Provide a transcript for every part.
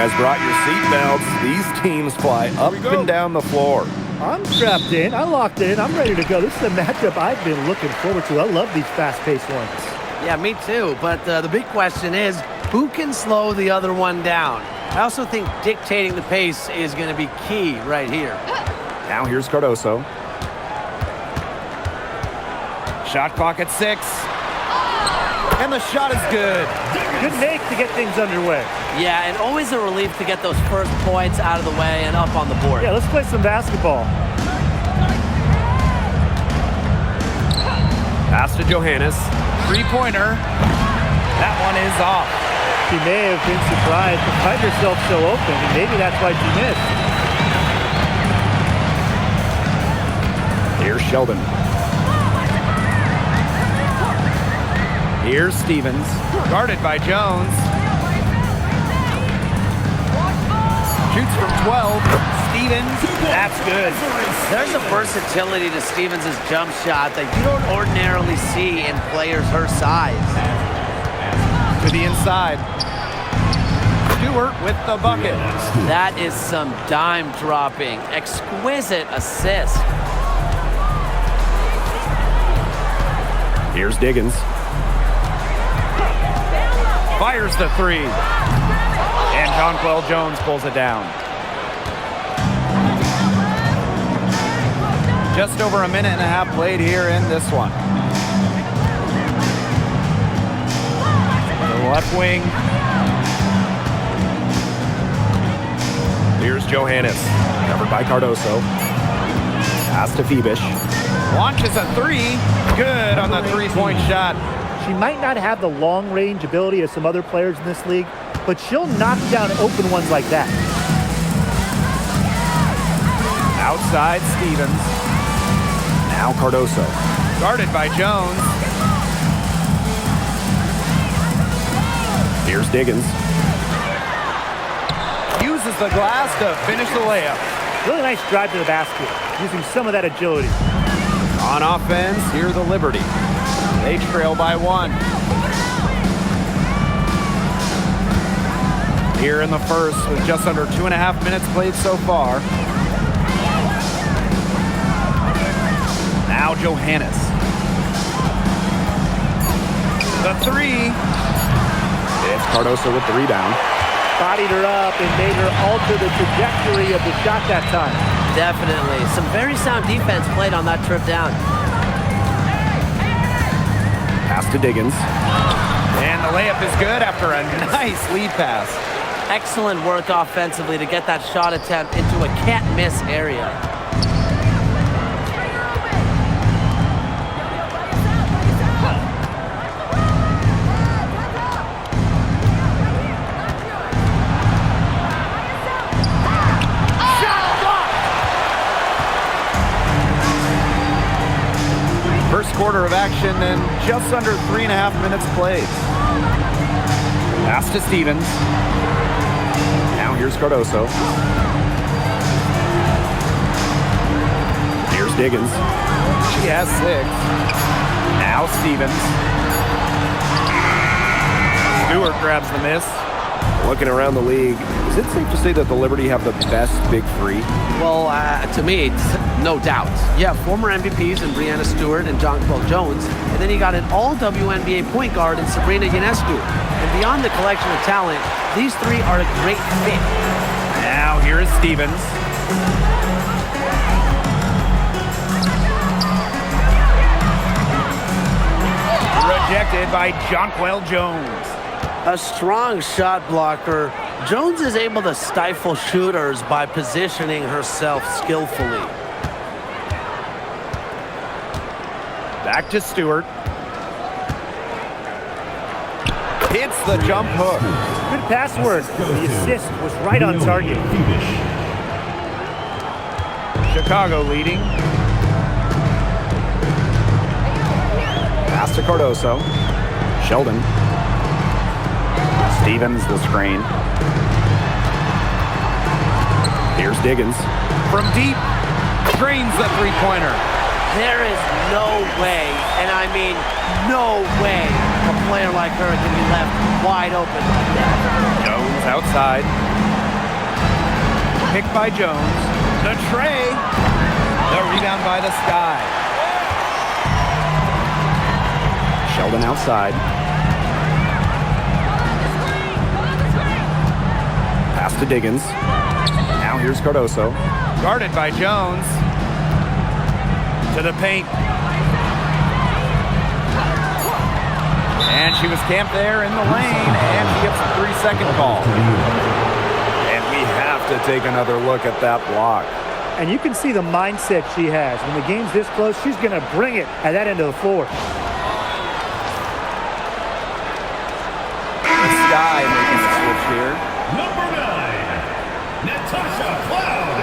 guys brought your seatbelts. These teams fly up and down the floor. I'm strapped in. I locked in. I'm ready to go. This is a matchup I've been looking forward to. I love these fast-paced ones. Yeah, me too. But the big question is, who can slow the other one down? I also think dictating the pace is going to be key right here. Now here's Cardoso. Shot clock at 6. And the shot is good. Good make to get things underway. Yeah, and always a relief to get those first points out of the way and up on the board. Yeah, let's play some basketball. Pass to Johannes. Three-pointer. That one is off. She may have been surprised to find herself so open, and maybe that's why she missed. Here's Sheldon. Here's Stevens. Guarded by Jones. Shoots from 12. Stevens. That's good. There's a versatility to Stevens' jump shot that you don't ordinarily see in players her size. To the inside. Stewart with the bucket. That is some dime dropping. Exquisite assist. Here's Diggins. Fires the three. And Jonquel Jones pulls it down. Just over a minute and a half played here in this one. The left wing. Here's Johannes. Covered by Cardoso. Pass to Phoebish. Launches a three. Good on the three-point shot. She might not have the long-range ability of some other players in this league, but she'll knock down open ones like that. Outside Stevens. Now Cardoso. Guarded by Jones. Here's Diggins. Uses the glass to finish the layup. Really nice drive to the basket, using some of that agility. On offense, here the Liberty. They trail by 1. Here in the first with just under 2.5 minutes played so far. Now Johannes. The three. It's Cardoso with the rebound. Bodied her up and made her alter the trajectory of the shot that time. Definitely. Some very sound defense played on that trip down. Pass to Diggins. And the layup is good after a nice lead pass. Excellent work offensively to get that shot attempt into a can't-miss area. First quarter of action and just under 3.5 minutes played. Pass to Stevens. Now here's Cardoso. Here's Diggins. She has 6. Now Stevens. Stewart grabs the miss. Looking around the league, is it safe to say that the Liberty have the best big three? Well, to me, no doubt. Yeah, former MVPs in Breanna Stewart and Jonquel Jones, and then you got an all-WNBA point guard in Sabrina Ionescu. And beyond the collection of talent, these three are a great fit. Now here is Stevens. Rejected by Jonquel Jones. A strong shot blocker, Jones is able to stifle shooters by positioning herself skillfully. Back to Stewart. Hits the jump hook. Good pass work. The assist was right on target. Chicago leading. Pass to Cardoso. Sheldon. Stevens the screen. Here's Diggins. From deep, drains the three-pointer. There is no way, and I mean no way, a player like her can be left wide open like that. Jones outside. Picked by Jones. The tray. The rebound by the Sky. Sheldon outside. Pass to Diggins. Now here's Cardoso. Guarded by Jones. To the paint. And she was camped there in the lane, and she gets a 3-second call. And we have to take another look at that block. And you can see the mindset she has. When the game's this close, she's going to bring it at that end of the floor. The Sky making the switch here. Number 9, Natasha Cloud.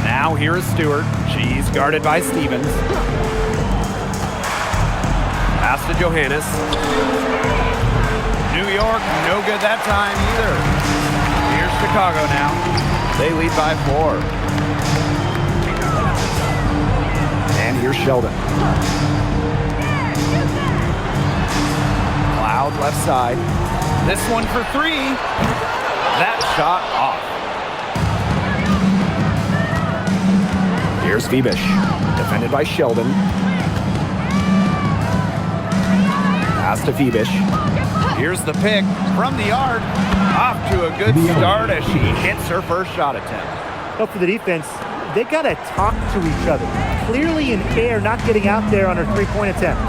Now here is Stewart. She's guarded by Stevens. Pass to Johannes. New York, no good that time either. Here's Chicago now. They lead by 4. And here's Sheldon. Cloud left side. This one for 3. That shot off. Here's Phoebish, defended by Sheldon. Pass to Phoebish. Here's the pick from the arc. Off to a good start as she hits her first shot attempt. But for the defense, they got to talk to each other. Clearly in air, not getting out there on her three-point attempt.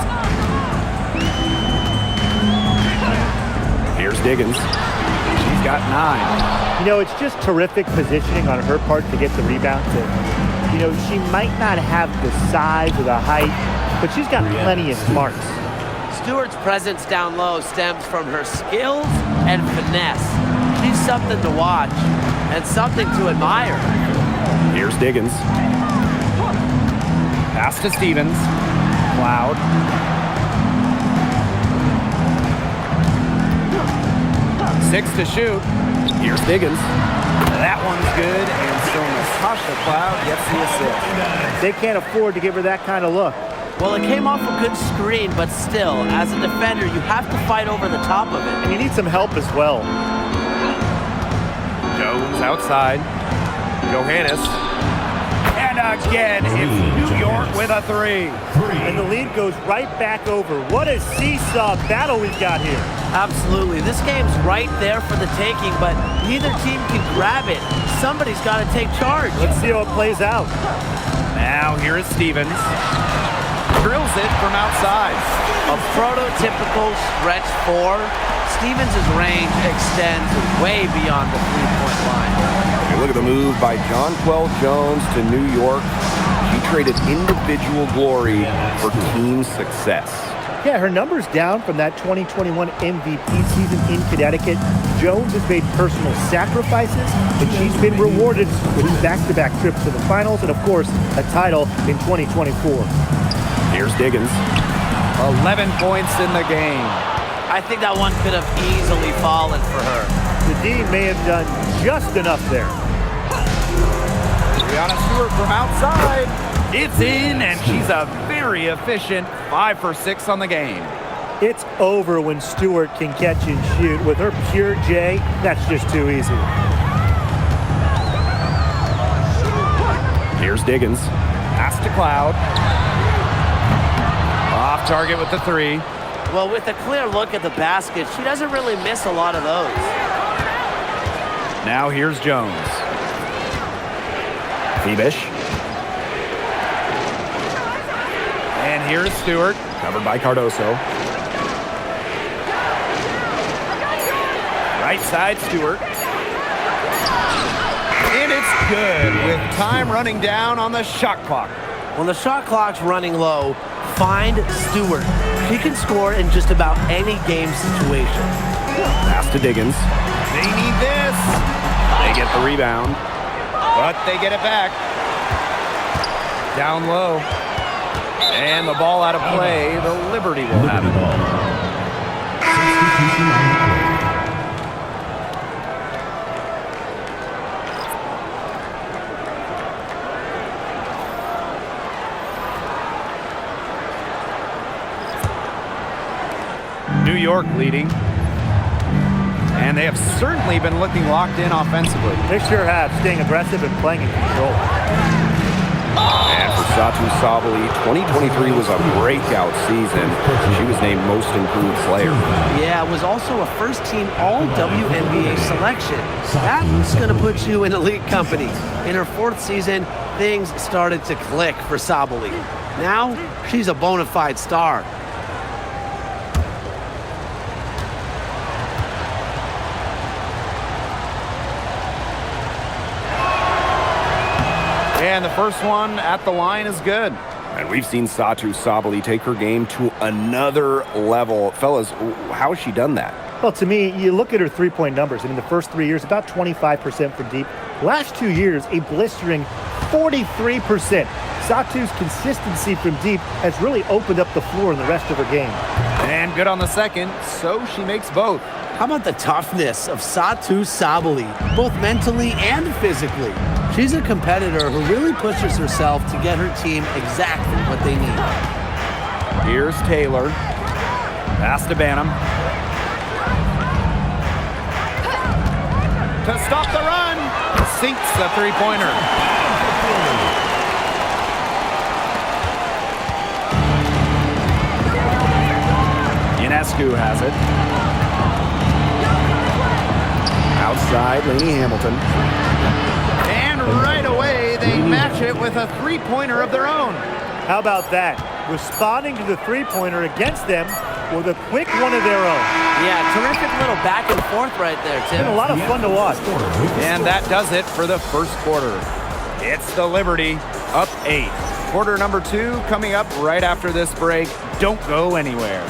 Here's Diggins. She's got 9. You know, it's just terrific positioning on her part to get the rebound. You know, she might not have the size or the height, but she's got plenty of smarts. Stewart's presence down low stems from her skills and finesse. She's something to watch and something to admire. Here's Diggins. Pass to Stevens. Cloud. Six to shoot. Here's Diggins. That one's good, and so Natasha Cloud gets the assist. They can't afford to give her that kind of look. Well, it came off a good screen, but still, as a defender, you have to fight over the top of it. And you need some help as well. Jones outside. Johannes. And again, it's New York with a 3. And the lead goes right back over. What a seesaw battle we've got here. Absolutely. This game's right there for the taking, but neither team can grab it. Somebody's got to take charge. Let's see how it plays out. Now here is Stevens. Drills it from outside. A prototypical stretch 4. Stevens' range extends way beyond the three-point line. Hey, look at the move by Jonquel Jones to New York. She traded individual glory for team success. Yeah, her numbers down from that 2021 MVP season in Connecticut. Jones has made personal sacrifices, but she's been rewarded with back-to-back trips to the finals and, of course, a title in 2024. Here's Diggins. 11 points in the game. I think that one could have easily fallen for her. The D may have done just enough there. Brianna Stewart from outside. It's in, and she's a very efficient 5 for 6 on the game. It's over when Stewart can catch and shoot. With her pure J, that's just too easy. Here's Diggins. Pass to Cloud. Off target with the 3. Well, with a clear look at the basket, she doesn't really miss a lot of those. Now here's Jones. Phoebish. And here's Stewart, covered by Cardoso. Right side, Stewart. And it's good with time running down on the shot clock. When the shot clock's running low, find Stewart. She can score in just about any game situation. Pass to Diggins. They need this. They get the rebound, but they get it back. Down low. And the ball out of play. The Liberty will have it. New York leading. And they have certainly been looking locked in offensively. They sure have, staying aggressive and playing in control. And for Satu Sabali, 2023 was a breakout season. She was named Most Improved Player. Yeah, it was also a first-team All-WNBA selection. That's going to put you in elite company. In her 4th season, things started to click for Sabali. Now, she's a bona fide star. And the first one at the line is good. And we've seen Satu Sabali take her game to another level. Fellas, how has she done that? Well, to me, you look at her three-point numbers. I mean, the first 3 years, about 25% from deep. Last 2 years, a blistering 43%. Satu's consistency from deep has really opened up the floor in the rest of her game. And good on the second, so she makes both. How about the toughness of Satu Sabali, both mentally and physically? She's a competitor who really pushes herself to get her team exactly what they need. Here's Taylor. Pass to Banham. To stop the run. Sinks the three-pointer. Ionescu has it. Outside, Lainey Hamilton. And right away, they match it with a three-pointer of their own. How about that? Responding to the three-pointer against them with a quick one of their own. Yeah, terrific little back and forth right there, Tim. It's been a lot of fun to watch. And that does it for the first quarter. It's the Liberty, up 8. Quarter number 2 coming up right after this break. Don't go anywhere.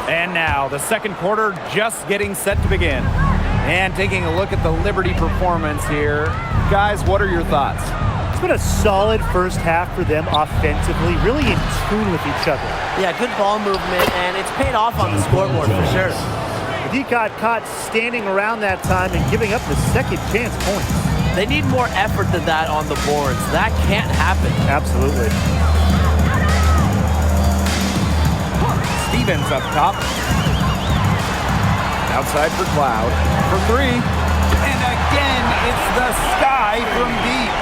And now the second quarter just getting set to begin. And taking a look at the Liberty performance here. Guys, what are your thoughts? It's been a solid first half for them offensively, really in tune with each other. Yeah, good ball movement, and it's paid off on the scoreboard for sure. He got caught standing around that time and giving up the second chance points. They need more effort than that on the boards. That can't happen. Absolutely. Stevens up top. Outside for Cloud. For 3. And again, it's the sky from deep.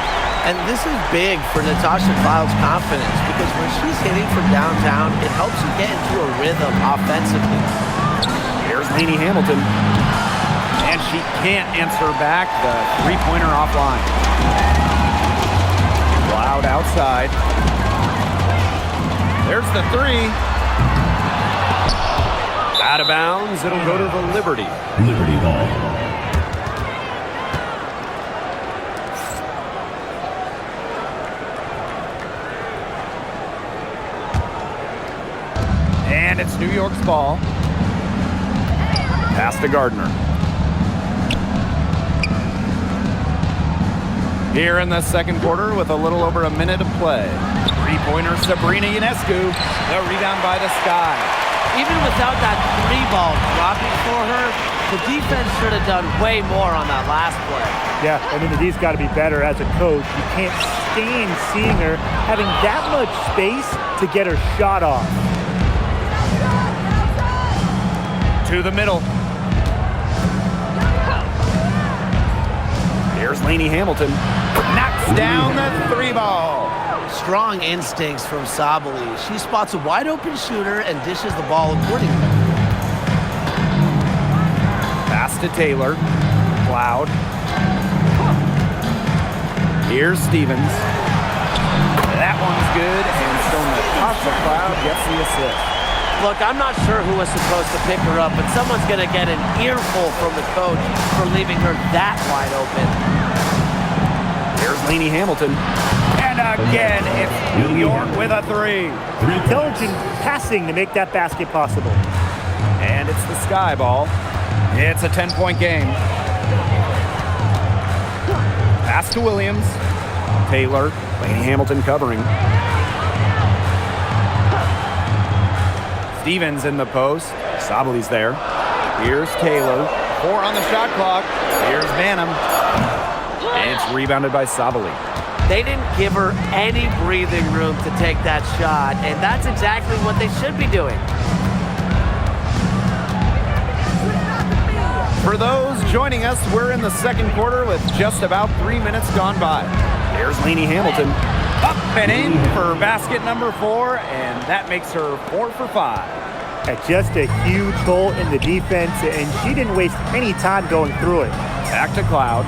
And this is big for Natasha Cloud's confidence because when she's hitting from downtown, it helps you get into a rhythm offensively. Here's Lainey Hamilton. And she can't answer back the three-pointer offline. Cloud outside. There's the 3. Out of bounds, it'll go to the Liberty. Liberty ball. And it's New York's ball. Pass to Gardner. Here in the second quarter with a little over a minute to play. Three-pointer Sabrina Ionescu. The rebound by the Sky. Even without that 3-ball dropping for her, the defense should have done way more on that last play. Yeah, I mean, the D's got to be better as a coach. You can't stand seeing her having that much space to get her shot off. To the middle. Here's Lainey Hamilton. Knocks down the 3-ball. Strong instincts from Sabali. She spots a wide-open shooter and dishes the ball accordingly. Pass to Taylor. Cloud. Here's Stevens. That one's good, and so Natasha Natasha Cloud gets the assist. Look, I'm not sure who was supposed to pick her up, but someone's going to get an earful from the coach for leaving her that wide open. Here's Lainey Hamilton. And again, it's New York with a three. Intelligent passing to make that basket possible. And it's the Sky Ball. It's a 10-point game. Pass to Williams. Taylor. Lainey Hamilton covering. Stevens in the post. Sabali's there. Here's Taylor. 4 on the shot clock. Here's Vanham. And it's rebounded by Sabali. They didn't give her any breathing room to take that shot, and that's exactly what they should be doing. For those joining us, we're in the second quarter with just about 3 minutes gone by. There's Lainey Hamilton. Up and in for basket number 4, and that makes her 4 for 5. Just a huge hole in the defense, and she didn't waste any time going through it. Back to Cloud.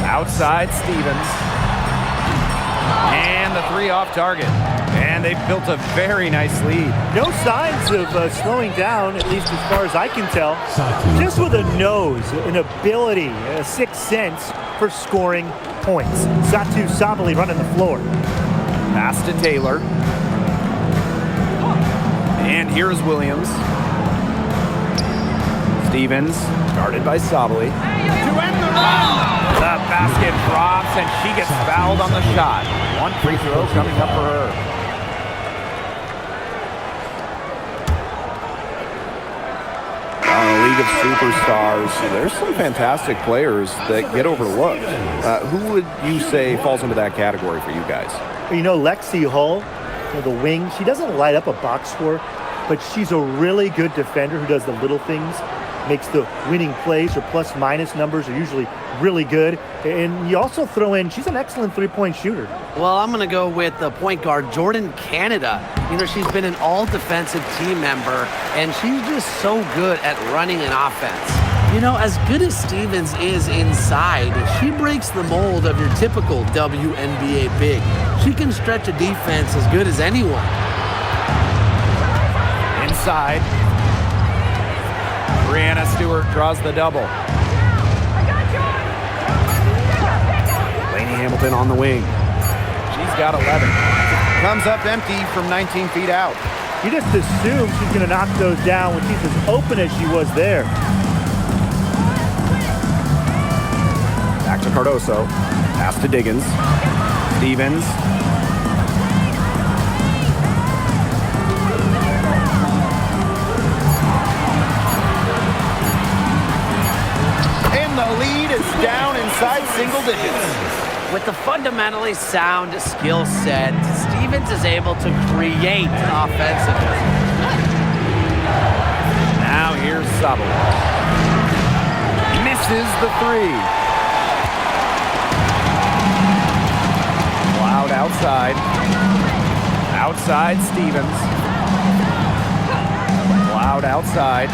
Outside Stevens. And the 3 off target. And they've built a very nice lead. No signs of slowing down, at least as far as I can tell. Just with a nose, an ability, a sixth sense for scoring points. Satu Sabali running the floor. Pass to Taylor. And here's Williams. Stevens, guarded by Sabali. To end the run! The basket drops, and she gets fouled on the shot. 1 free throw coming up for her. League of Superstars, there's some fantastic players that get overlooked. Who would you say falls into that category for you guys? You know, Lexi Hull, the wing, she doesn't light up a box score, but she's a really good defender who does the little things, makes the winning plays. Her plus-minus numbers are usually really good. And you also throw in, she's an excellent three-point shooter. Well, I'm going to go with the point guard, Jordan Canada. You know, she's been an all-defensive team member, and she's just so good at running an offense. You know, as good as Stevens is inside, she breaks the mold of your typical WNBA big. She can stretch a defense as good as anyone. Inside. Brianna Stewart draws the double. Lainey Hamilton on the wing. She's got 11. Comes up empty from 19 feet out. You just assume she's going to knock those down when she's as open as she was there. Back to Cardoso. Pass to Diggins. Stevens. And the lead is down inside single digits. With the fundamentally sound skill set, Stevens is able to create offensively. Now here's Sabali. Misses the 3. Cloud outside. Outside Stevens. Cloud outside.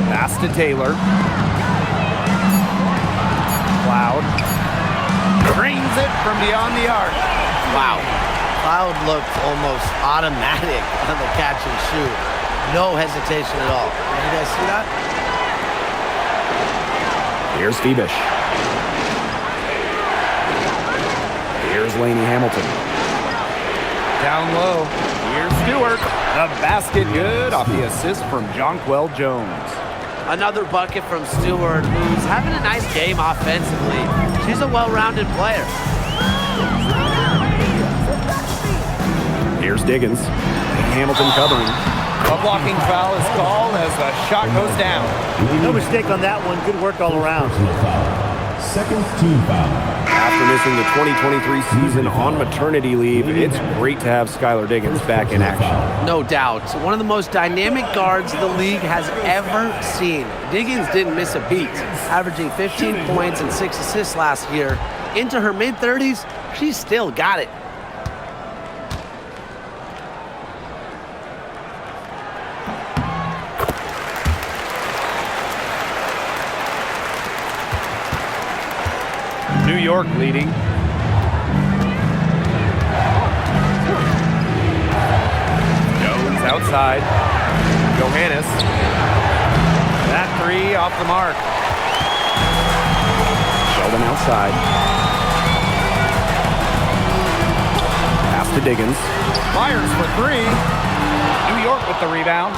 Pass to Taylor. Cloud drains it from beyond the arc. Wow. Cloud looked almost automatic on the catch and shoot. No hesitation at all. Did you guys see that? Here's Febish. Here's Lainey Hamilton. Down low. Here's Stewart. The basket good off the assist from Jonquel Jones. Another bucket from Stewart, who's having a nice game offensively. She's a well-rounded player. Here's Diggins. Hamilton covering. A blocking foul is called as the shot goes down. No mistake on that one. Good work all around. Second team foul. After missing the 2023 season on maternity leave, it's great to have Skylar Diggins back in action. No doubt. One of the most dynamic guards the league has ever seen. Diggins didn't miss a beat, averaging 15 points and 6 assists last year. Into her mid-30s, she's still got it. New York leading. Jones outside. Johannes. That three off the mark. Sheldon outside. Pass to Diggins. Fires for three. New York with the rebound.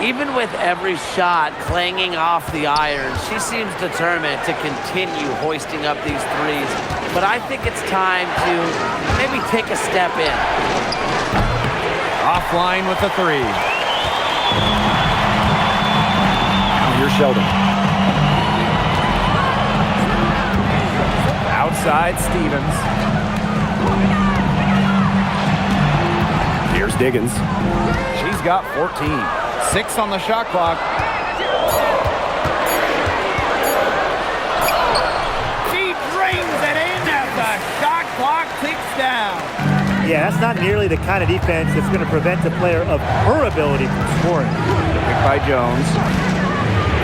Even with every shot clanging off the iron, she seems determined to continue hoisting up these threes. But I think it's time to maybe take a step in. Offline with the three. Now here's Sheldon. Outside Stevens. Here's Diggins. She's got 14. 6 on the shot clock. She drains it in as the shot clock ticks down. Yeah, that's not nearly the kind of defense that's going to prevent a player of her ability from scoring. Picked by Jones.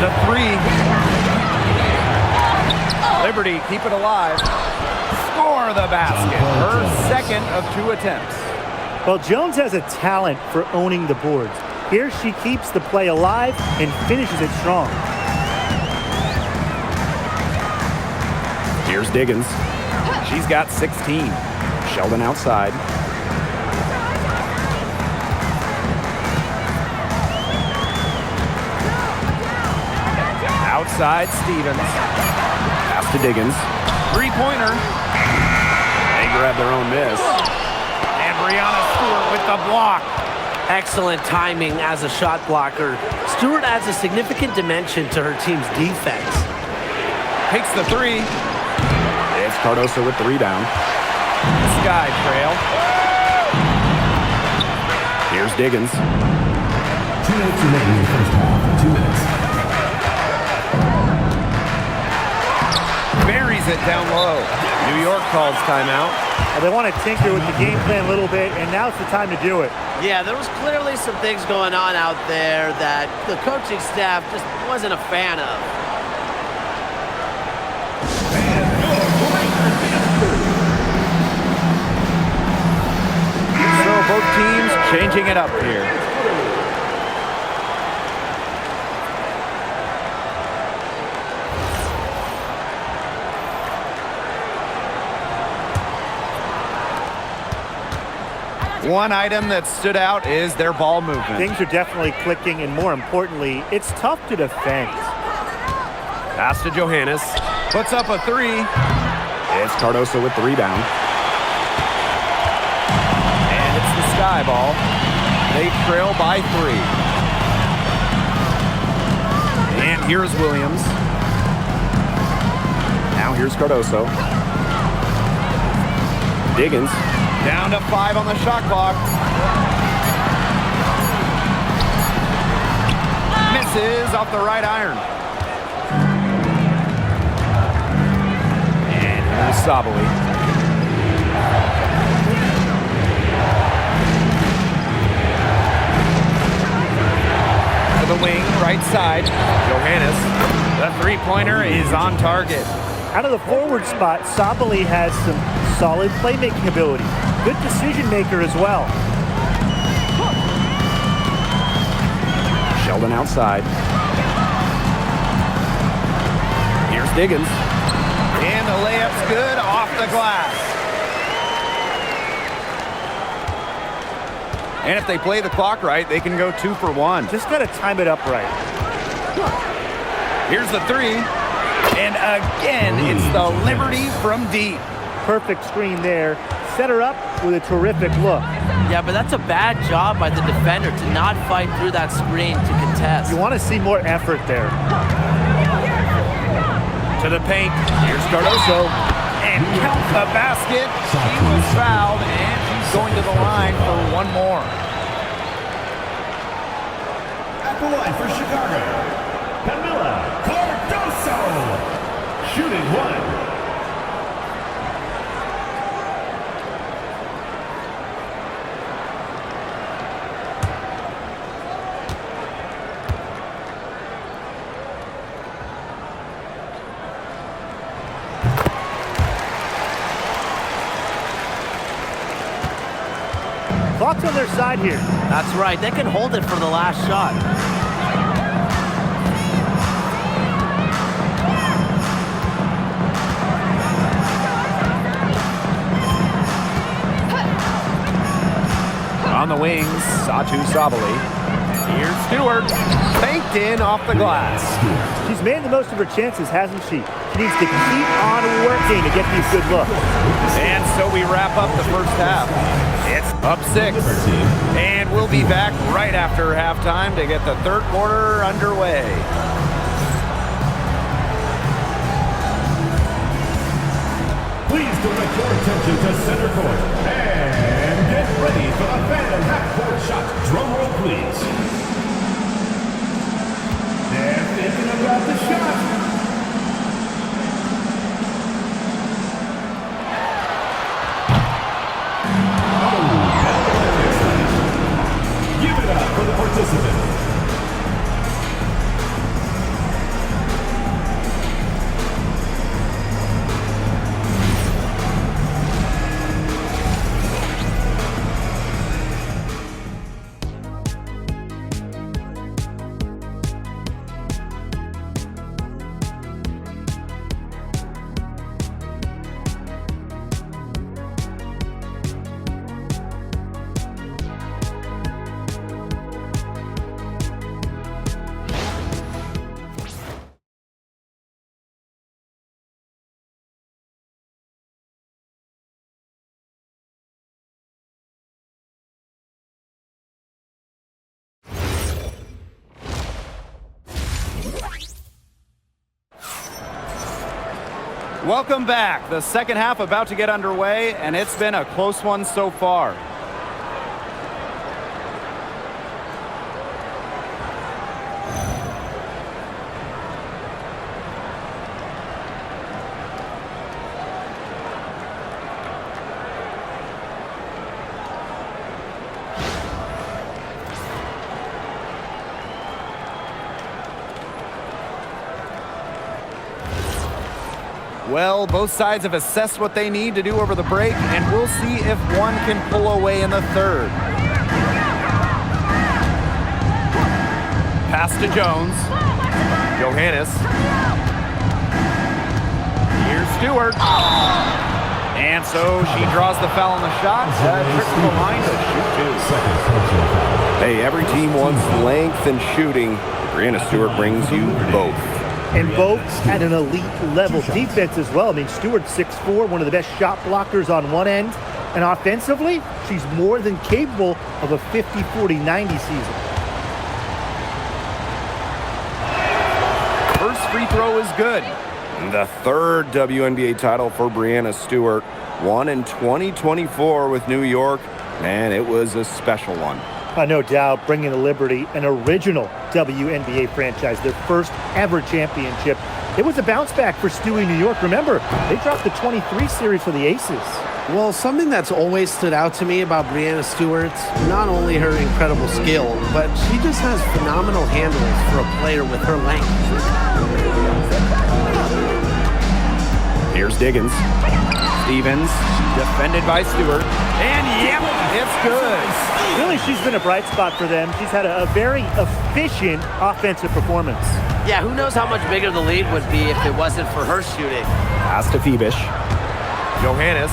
The three. Liberty, keep it alive. Score the basket. Her second of 2 attempts. Well, Jones has a talent for owning the boards. Here she keeps the play alive and finishes it strong. Here's Diggins. She's got 16. Sheldon outside. Outside Stevens. Pass to Diggins. Three-pointer. They grab their own miss. And Brianna Stewart with the block. Excellent timing as a shot blocker. Stewart adds a significant dimension to her team's defense. Takes the three. It's Cardoso with the rebound. Sky trail. Here's Diggins. 2 minutes remaining in the first half. 2 minutes. Buries it down low. New York calls timeout. Well, they want to tinker with the game plan a little bit, and now's the time to do it. Yeah, there was clearly some things going on out there that the coaching staff just wasn't a fan of. So both teams changing it up here. One item that stood out is their ball movement. Things are definitely clicking, and more importantly, it's tough to defend. Pass to Johannes. Puts up a three. It's Cardoso with the rebound. And it's the Sky ball. They trail by 3. And here's Williams. Now here's Cardoso. Diggins. Down to 5 on the shot clock. Misses off the right iron. And here's Sabali. To the wing, right side. Johannes. The three-pointer is on target. Out of the forward spot, Sabali has some solid playmaking ability. Good decision maker as well. Sheldon outside. Here's Diggins. And the layup's good off the glass. And if they play the clock right, they can go 2 for 1. Just got to time it up right. Here's the three. And again, it's the Liberty from deep. Perfect screen there. Set her up with a terrific look. Yeah, but that's a bad job by the defender to not fight through that screen to contest. You want to see more effort there. To the paint. Here's Cardoso. And count the basket. She was fouled, and she's going to the line for one more. At the line for Chicago, Camila Cardoso. Shooting 1. clock's on their side here. That's right. They can hold it for the last shot. On the wings, Satu Sabali. Here's Stewart. Banked in off the glass. She's made the most of her chances, hasn't she? She needs to keep on working to get these good looks. And so we wrap up the first half. It's up 6. And we'll be back right after halftime to get the third quarter underway. Please direct your attention to center court. And get ready for the Phantom half-court shot. Drum roll, please. They're thinking about the shot. Give it up for the participant. Welcome back. The second half about to get underway, and it's been a close one so far. Well, both sides have assessed what they need to do over the break, and we'll see if one can pull away in the third. Pass to Jones. Johannes. Here's Stewart. And so she draws the foul on the shot. Tricks the line to shoot 2. Hey, every team wants length and shooting. Brianna Stewart brings you both. And both at an elite level. Defense as well. I mean, Stewart's 6'4", one of the best shot blockers on one end. And offensively, she's more than capable of a 50-40-90 season. First free throw is good. The third WNBA title for Brianna Stewart. Won in 2024 with New York. Man, it was a special one. No doubt, bringing to Liberty an original WNBA franchise, their first ever championship. It was a bounce back for Stewie New York. Remember, they dropped the 23 series for the Aces. Well, something that's always stood out to me about Brianna Stewart, not only her incredible skill, but she just has phenomenal handles for a player with her length. Here's Diggins. Stevens, defended by Stewart. And yep, it's good. Really, she's been a bright spot for them. She's had a very efficient offensive performance. Yeah, who knows how much bigger the lead would be if it wasn't for her shooting. Pass to Phoebish. Johannes.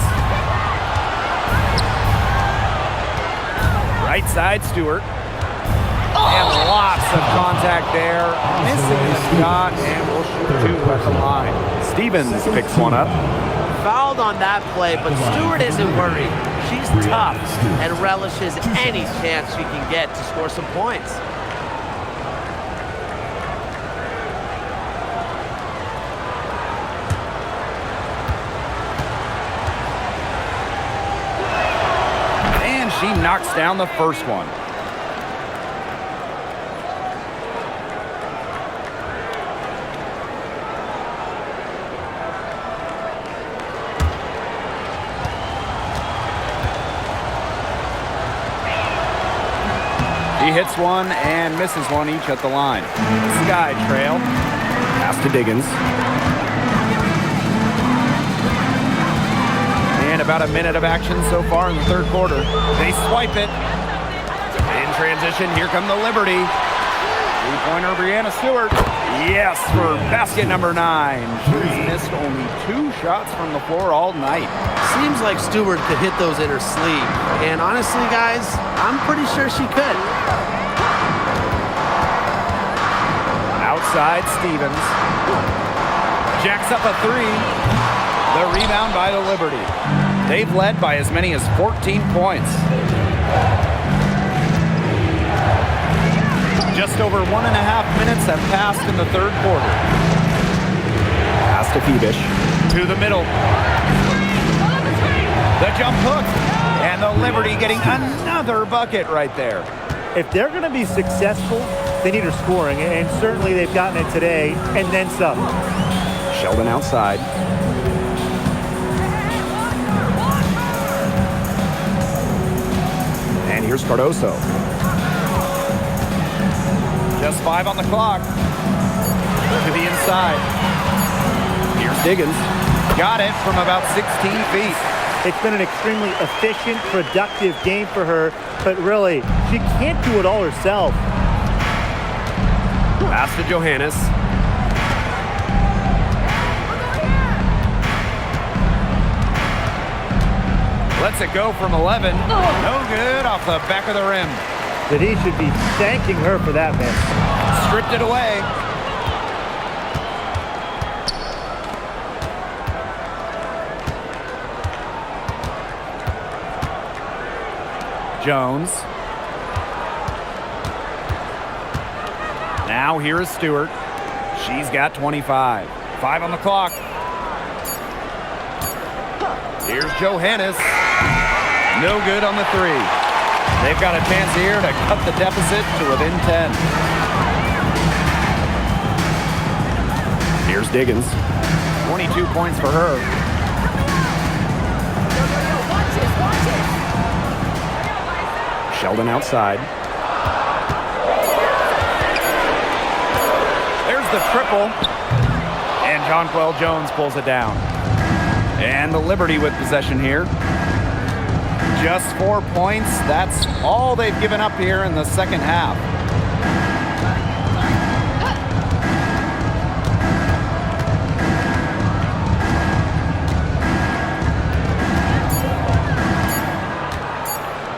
Right side, Stewart. And lots of contact there. Missing the shot, and we'll shoot 2 at the line. Stevens picks one up. Fouled on that play, but Stewart isn't worried. She's tough and relishes any chance she can get to score some points. And she knocks down the first one. He hits one and misses one each at the line. Sky trail. Pass to Diggins. And about a minute of action so far in the third quarter. They swipe it. In transition, here come the Liberty. Three-pointer, Brianna Stewart. Yes, for basket number 9. She's missed only 2 shots from the floor all night. Seems like Stewart could hit those in her sleeve. And honestly, guys, I'm pretty sure she could. Outside, Stevens. Jacks up a 3. The rebound by the Liberty. They've led by as many as 14 points. Just over 1.5 minutes have passed in the third quarter. Pass to Phoebish. To the middle. The jump hook. And the Liberty getting another bucket right there. If they're going to be successful, they need her scoring, and certainly they've gotten it today, and then some. Sheldon outside. And here's Cardoso. Just 5 on the clock. To the inside. Here's Diggins. Got it from about 16 feet. It's been an extremely efficient, productive game for her, but really, she can't do it all herself. Pass to Johannes. Lets it go from 11. No good off the back of the rim. But he should be thanking her for that miss. Stripped it away. Jones. Now here is Stewart. She's got 25. 5 on the clock. Here's Johannes. No good on the 3. They've got a chance here to cut the deficit to within 10. Here's Diggins. 22 points for her. Sheldon outside. There's the triple. And Jonquel Jones pulls it down. And the Liberty with possession here. Just 4 points. That's all they've given up here in the second half.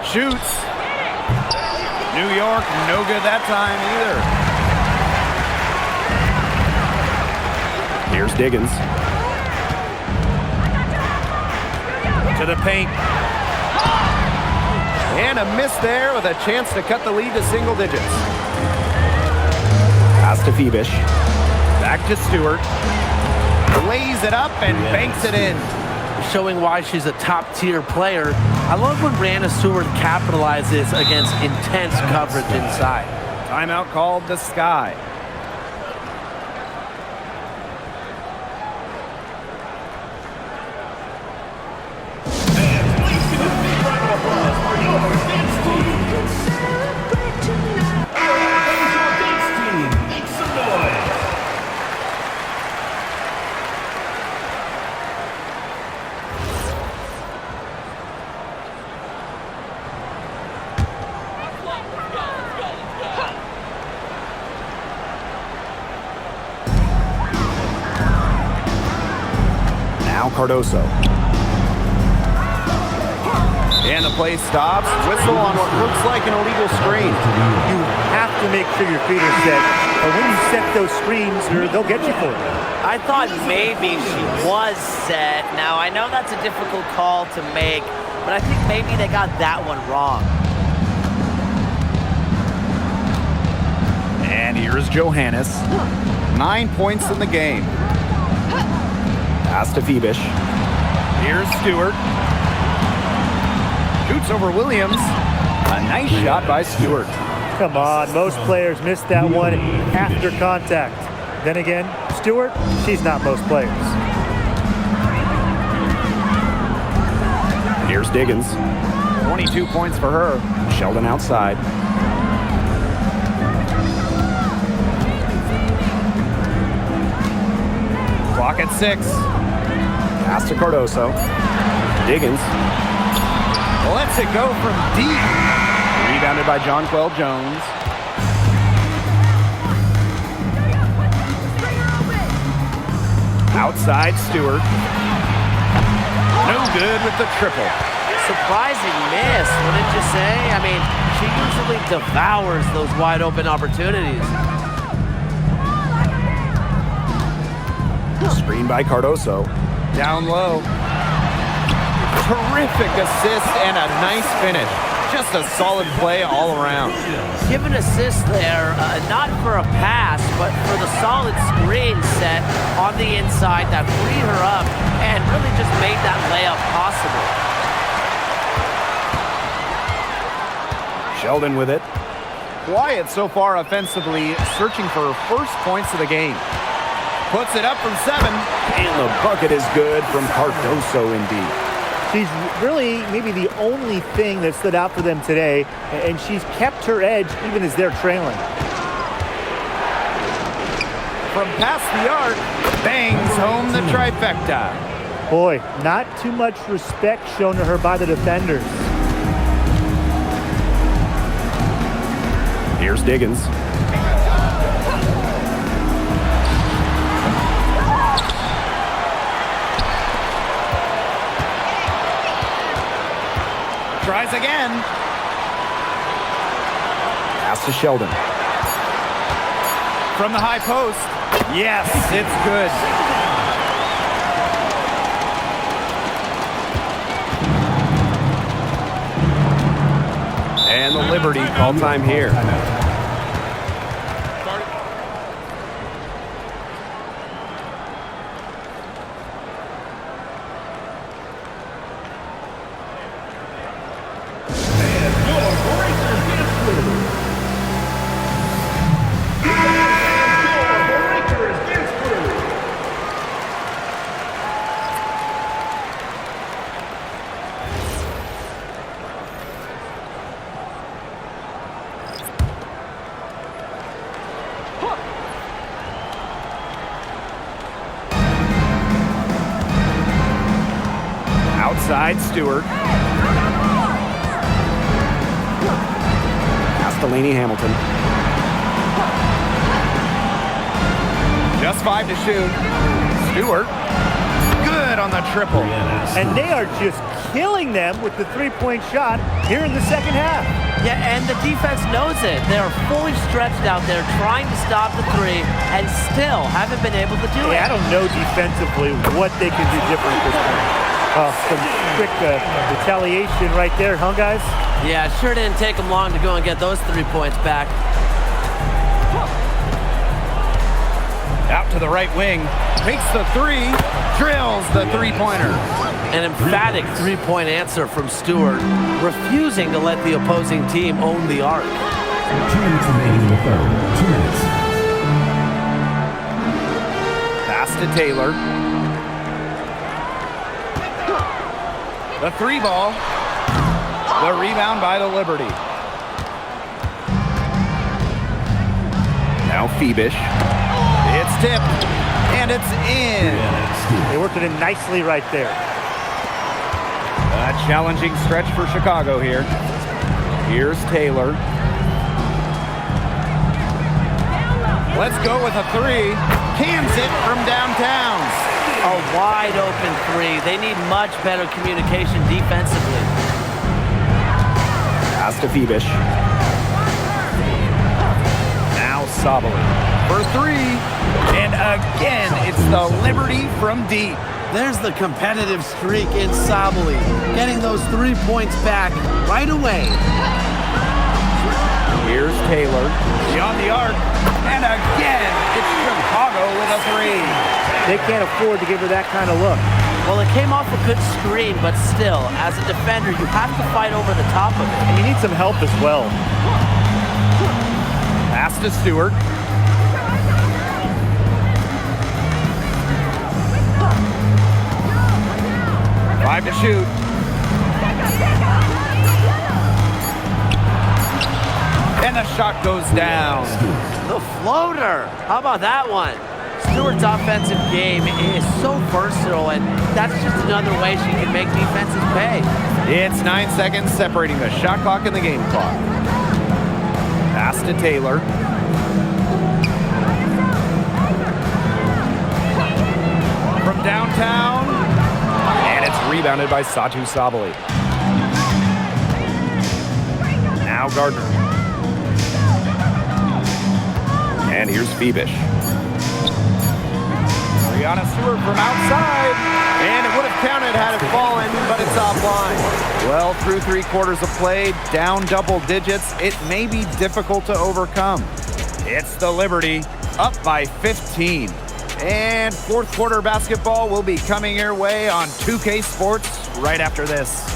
Shoots. New York, no good that time either. Here's Diggins. To the paint. And a miss there with a chance to cut the lead to single digits. Pass to Phoebish. Back to Stewart. Lays it up and banks it in. Showing why she's a top-tier player. I love when Brianna Stewart capitalizes against intense coverage inside. Timeout called the Sky. Cardoso. And the play stops. Whistle on what looks like an illegal screen. You have to make sure your feet are set. But when you set those screens, they'll get you for it. I thought maybe she was set. Now, I know that's a difficult call to make, but I think maybe they got that one wrong. And here's Johannes. 9 points in the game. Pass to Phoebish. Here's Stewart. Shoots over Williams. A nice shot by Stewart. Come on, most players miss that one after contact. Then again, Stewart, she's not most players. Here's Diggins. 22 points for her. Sheldon outside. Clock at 6. Pass to Cardoso. Diggins lets it go from deep. Rebounded by Jonquel Jones. Outside Stewart. No good with the triple. Surprising miss, wouldn't you say? I mean, she usually devours those wide open opportunities. Screen by Cardoso. Down low. Terrific assist and a nice finish. Just a solid play all around. Give an assist there, not for a pass, but for the solid screen set on the inside that freed her up and really just made that layup possible. Sheldon with it. Quiet so far offensively, searching for her first points of the game. Puts it up from 7. And the bucket is good from Cardoso indeed. She's really maybe the only thing that stood out for them today, and she's kept her edge even as they're trailing. From past the arc, bangs home the trifecta. Boy, not too much respect shown to her by the defenders. Here's Diggins. Tries again. Pass to Sheldon. From the high post. Yes, it's good. And the Liberty call time here. Outside Stewart. Pass to Laney Hamilton. Just 5 to shoot. Stewart. Good on the triple. And they are just killing them with the three-point shot here in the second half. Yeah, and the defense knows it. They are fully stretched out there trying to stop the three and still haven't been able to do it. I don't know defensively what they can do different at this point. Some quick retaliation right there, huh, guys? Yeah, it sure didn't take them long to go and get those 3 points back. Out to the right wing. Takes the 3. Drills the three-pointer. An emphatic three-point answer from Stewart, refusing to let the opposing team own the arc. 2 minutes remaining in the third. 2 minutes. Pass to Taylor. The 3 ball. The rebound by the Liberty. Now Phoebish. It's tipped. And it's in. They worked it in nicely right there. A challenging stretch for Chicago here. Here's Taylor. Let's go with a 3. Cans it from downtown. A wide open 3. They need much better communication defensively. Pass to Phoebish. Now Sabali for 3. And again, it's the Liberty from deep. There's the competitive streak in Sabali, getting those 3 points back right away. Here's Taylor. Beyond the arc. And again, it's Chicago with a 3. They can't afford to give her that kind of look. Well, it came off a good screen, but still, as a defender, you have to fight over the top of it. And you need some help as well. Pass to Stewart. Five to shoot. And the shot goes down. The floater. How about that one? Stewart's offensive game is so versatile, and that's just another way she can make defenses pay. It's 9 seconds separating the shot clock and the game clock. Pass to Taylor. From downtown, and it's rebounded by Satu Sabali. Now Gardner. And here's Phoebish. Brianna Stewart from outside, and it would have counted had it fallen, but it's offline. Well, through 3 quarters of play, down double digits, it may be difficult to overcome. It's the Liberty, up by 15. And fourth quarter basketball will be coming your way on 2K Sports right after this.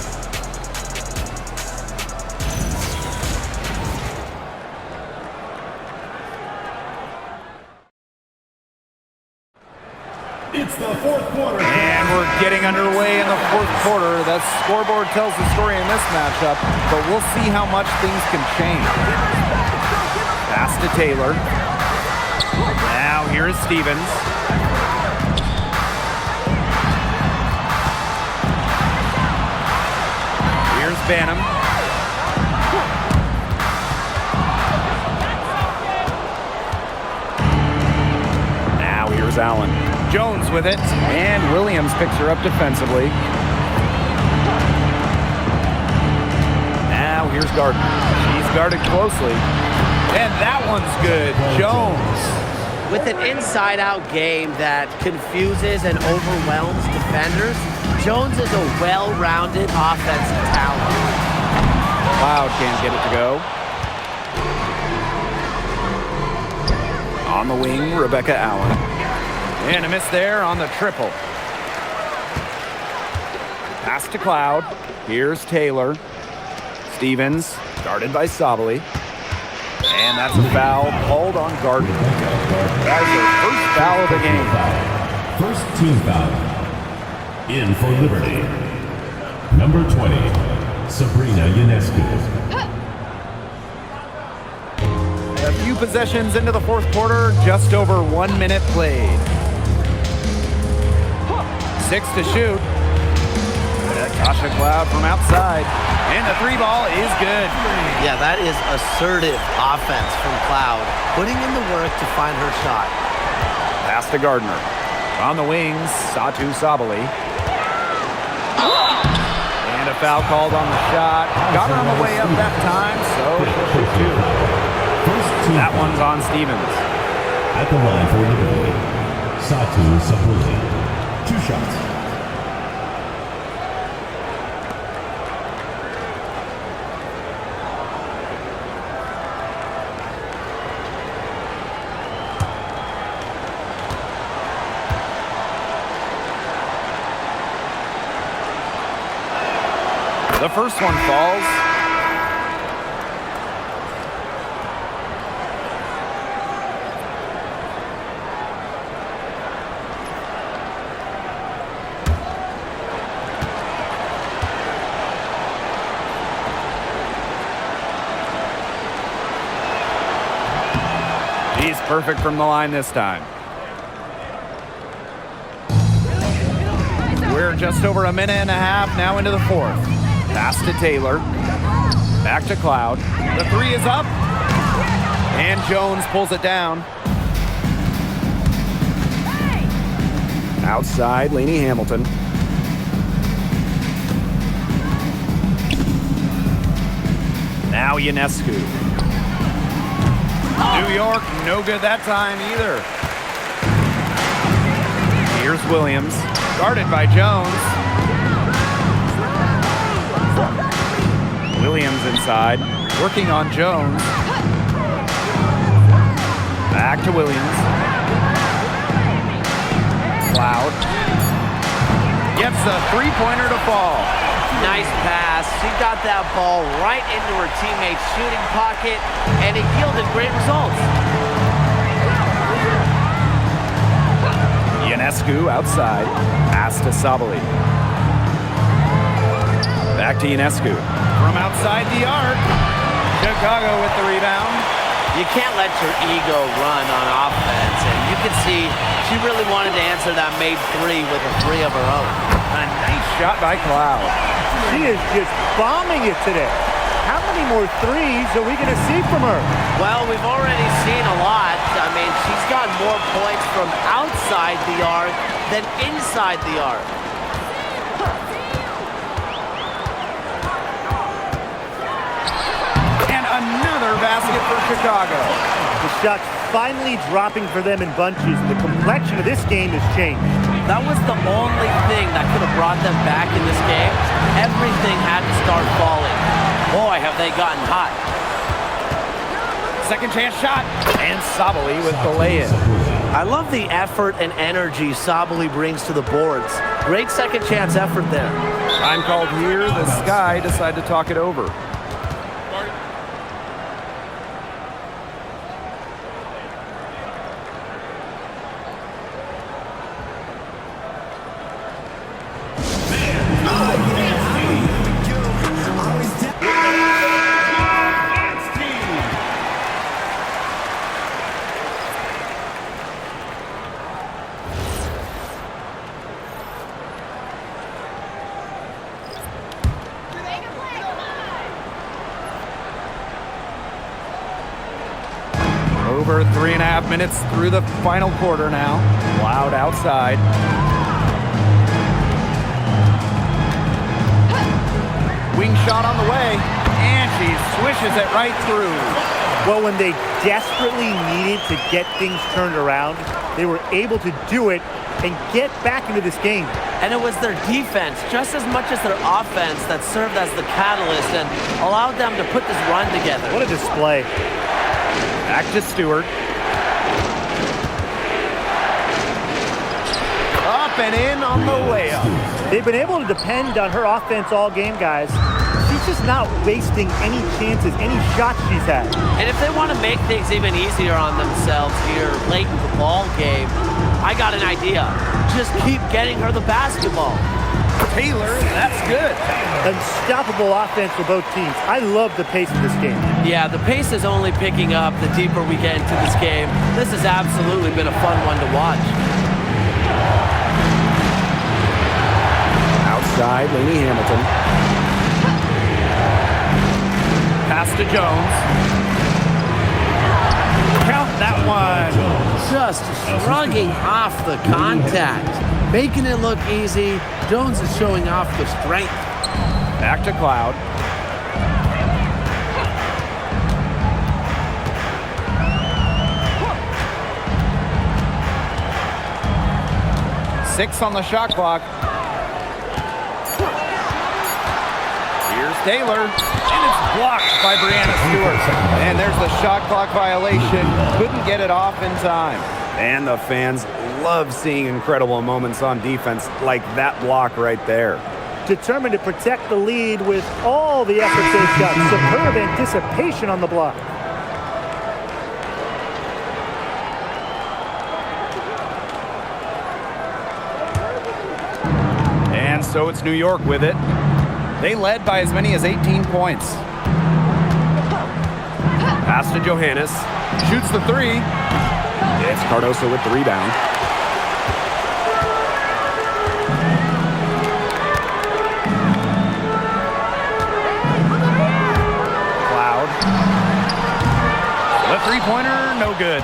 It's the fourth quarter. And we're getting underway in the fourth quarter. The scoreboard tells the story in this matchup, but we'll see how much things can change. Pass to Taylor. Now here is Stevens. Here's Banham. Now here's Allen. Jones with it, and Williams picks her up defensively. Now here's Gardner. She's guarded closely, and that one's good. Jones. With an inside-out game that confuses and overwhelms defenders, Jones is a well-rounded offensive talent. Cloud can't get it to go. On the wing, Rebecca Allen. And a miss there on the triple. Pass to Cloud. Here's Taylor. Stevens, guarded by Sabali. And that's a foul called on Gardner. That is her first foul of the game. First team foul. In for Liberty. Number 20, Sabrina Ionescu. A few possessions into the fourth quarter, just over 1 minute played. 6 to shoot. Tasha Cloud from outside. And the 3 ball is good. Yeah, that is assertive offense from Cloud, putting in the work to find her shot. Pass to Gardner. On the wings, Satu Sabali. And a foul called on the shot. Got her on the way up that time, so she'll shoot 2. That one's on Stevens. At the line for Liberty, Satu Sabali. 2 shots. The first one falls. He's perfect from the line this time. We're just over a minute and a half now into the fourth. Pass to Taylor. Back to Cloud. The 3 is up. And Jones pulls it down. Outside, Lainey Hamilton. Now Ionescu. New York, no good that time either. Here's Williams, guarded by Jones. Williams inside, working on Jones. Back to Williams. Cloud gets a 3-pointer to fall. Nice pass. She got that ball right into her teammate's shooting pocket, and it yielded great results. Ionescu outside. Pass to Sabali. Back to Ionescu. From outside the arc. Chicago with the rebound. You can't let your ego run on offense, and you can see she really wanted to answer that made three with a three of her own. A nice shot by Cloud. She is just bombing it today. How many more threes are we going to see from her? Well, we've already seen a lot. I mean, she's got more points from outside the arc than inside the arc. And another basket for Chicago. The shots finally dropping for them in bunches. The complexion of this game has changed. That was the only thing that could have brought them back in this game. Everything had to start falling. Boy, have they gotten hot. Second chance shot. And Sabali with the lay-in. I love the effort and energy Sabali brings to the boards. Great second chance effort there. Time called here. The Sky decide to talk it over. Over 3.5 minutes through the final quarter now. Loud outside. Wing shot on the way, and she swishes it right through. Well, when they desperately needed to get things turned around, they were able to do it and get back into this game. And it was their defense, just as much as their offense, that served as the catalyst and allowed them to put this run together. What a display. Back to Stewart. Up and in on the layup. They've been able to depend on her offense all game, guys. She's just not wasting any chances, any shots she's had. And if they want to make things even easier on themselves here late in the ball game, I got an idea. Just keep getting her the basketball. Taylor, that's good. Unstoppable offense for both teams. I love the pace of this game. Yeah, the pace is only picking up the deeper we get into this game. This has absolutely been a fun one to watch. Outside, Lainey Hamilton. Pass to Jones. Count that one. Just shrugging off the contact, making it look easy. Jones is showing off the strength. Back to Cloud. Six on the shot clock. Here's Taylor, and it's blocked by Brianna Stewart. And there's the shot clock violation. Couldn't get it off in time. And the fans love seeing incredible moments on defense like that block right there. Determined to protect the lead with all the efforts they've got. Superb anticipation on the block. And so it's New York with it. They led by as many as 18 points. Pass to Johannes. Shoots the three. It's Cardoso with the rebound. Cloud. The three-pointer, no good.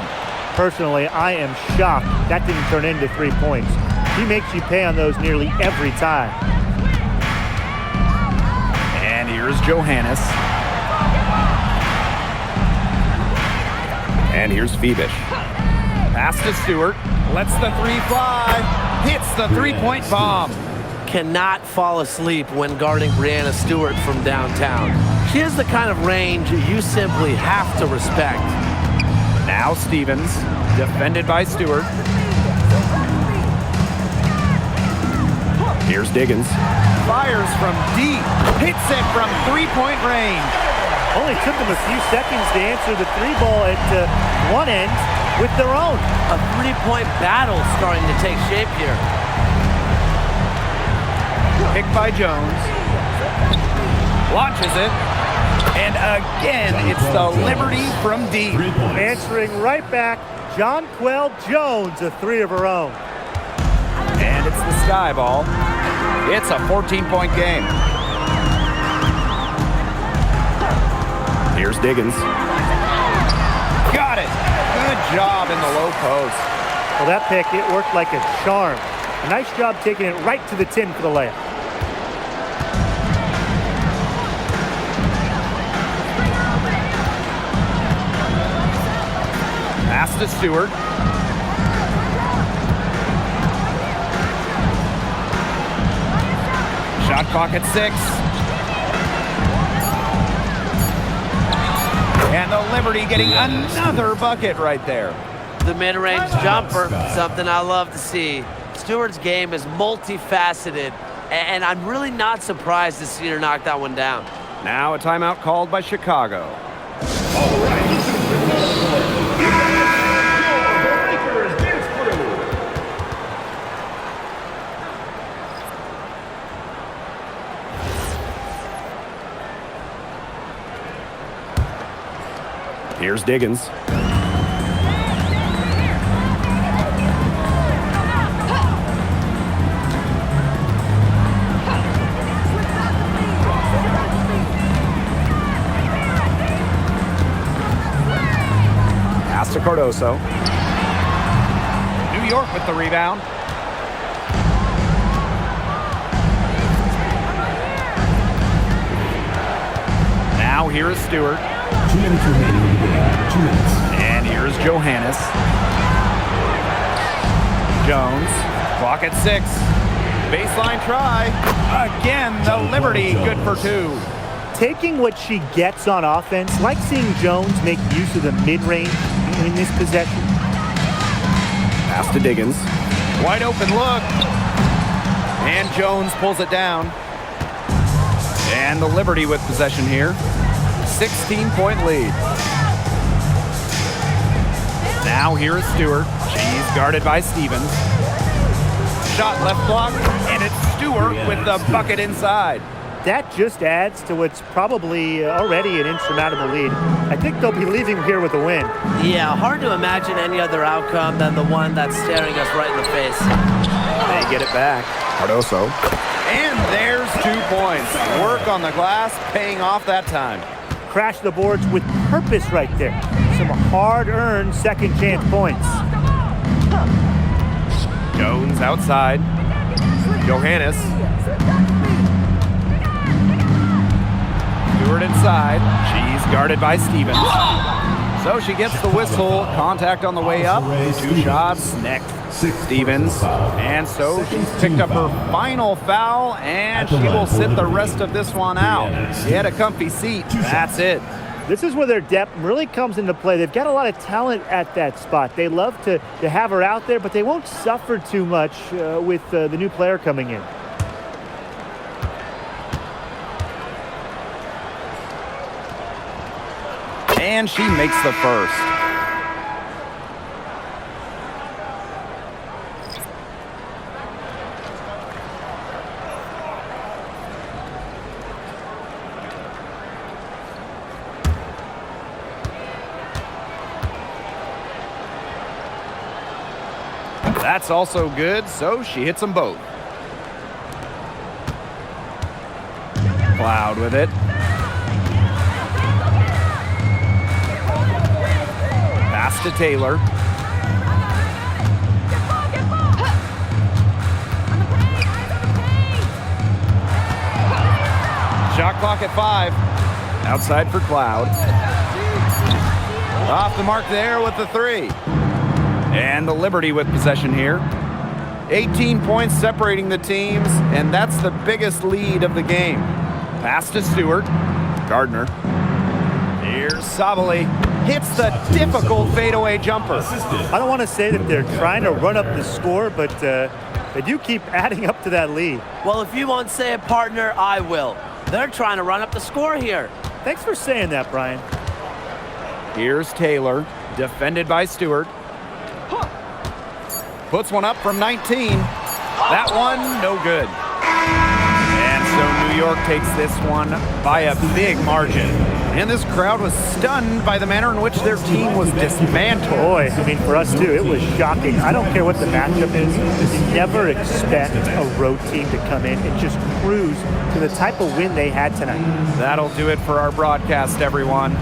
Personally, I am shocked that didn't turn into 3 points. He makes you pay on those nearly every time. And here's Johannes. And here's Phoebish. Pass to Stewart. Lets the three fly. Hits the three-point bomb. Cannot fall asleep when guarding Brianna Stewart from downtown. She has the kind of range you simply have to respect. Now Stevens, defended by Stewart. Here's Diggins. Fires from deep. Hits it from three-point range. Only took them a few seconds to answer the three ball at one end with their own. A three-point battle starting to take shape here. Picked by Jones. Launches it. And again, it's the Liberty from deep. 3 points. Answering right back, Jonquel Jones, a three of her own. And it's the sky ball. It's a 14-point game. Here's Diggins. Got it. Good job in the low post. Well, that pick, it worked like a charm. A nice job taking it right to the tin for the layup. Pass to Stewart. Shot clock at 6. And the Liberty getting another bucket right there. The mid-range jumper, something I love to see. Stewart's game is multifaceted, and I'm really not surprised to see her knock that one down. Now a timeout called by Chicago. All right. Your Breakers dance crew. Here's Diggins. Pass to Cardoso. New York with the rebound. Now here is Stewart. 2 minutes remaining in the game. 2 minutes. And here's Johannes. Jones. Clock at 6. Baseline try. Again, the Liberty good for 2. Taking what she gets on offense, like seeing Jones make use of the mid-range in this possession. Pass to Diggins. Wide open look. And Jones pulls it down. And the Liberty with possession here. 16-point lead. Now here is Stewart. She's guarded by Stevens. Shot left block, and it's Stewart with the bucket inside. That just adds to what's probably already an insurmountable lead. I think they'll be leaving here with a win. Yeah, hard to imagine any other outcome than the one that's staring us right in the face. They get it back. Cardoso. And there's 2 points. Work on the glass, paying off that time. Crash the boards with purpose right there. Some hard-earned second chance points. Jones outside. Johannes. Stewart inside. She's guarded by Stevens. So she gets the whistle. Contact on the way up. 2 shots next. Stevens. And so she's picked up her final foul, and she will sit the rest of this one out. She had a comfy seat. That's it. This is where their depth really comes into play. They've got a lot of talent at that spot. They love to have her out there, but they won't suffer too much with the new player coming in. And she makes the first. That's also good, so she hits them both. Cloud with it. Pass to Taylor. Shot clock at 5. Outside for Cloud. Off the mark there with the 3. And the Liberty with possession here. 18 points separating the teams, and that's the biggest lead of the game. Pass to Stewart. Gardner. Here's Sabali. Hits the difficult fadeaway jumper. I don't want to say that they're trying to run up the score, but they do keep adding up to that lead. Well, if you won't say it, partner, I will. They're trying to run up the score here. Thanks for saying that, Brian. Here's Taylor, defended by Stewart. Puts one up from 19. That one, no good. And so New York takes this one by a big margin. And this crowd was stunned by the manner in which their team was dismantled. Boy, I mean, for us too, it was shocking. I don't care what the matchup is. You never expect a road team to come in and just cruise to the type of win they had tonight. That'll do it for our broadcast, everyone.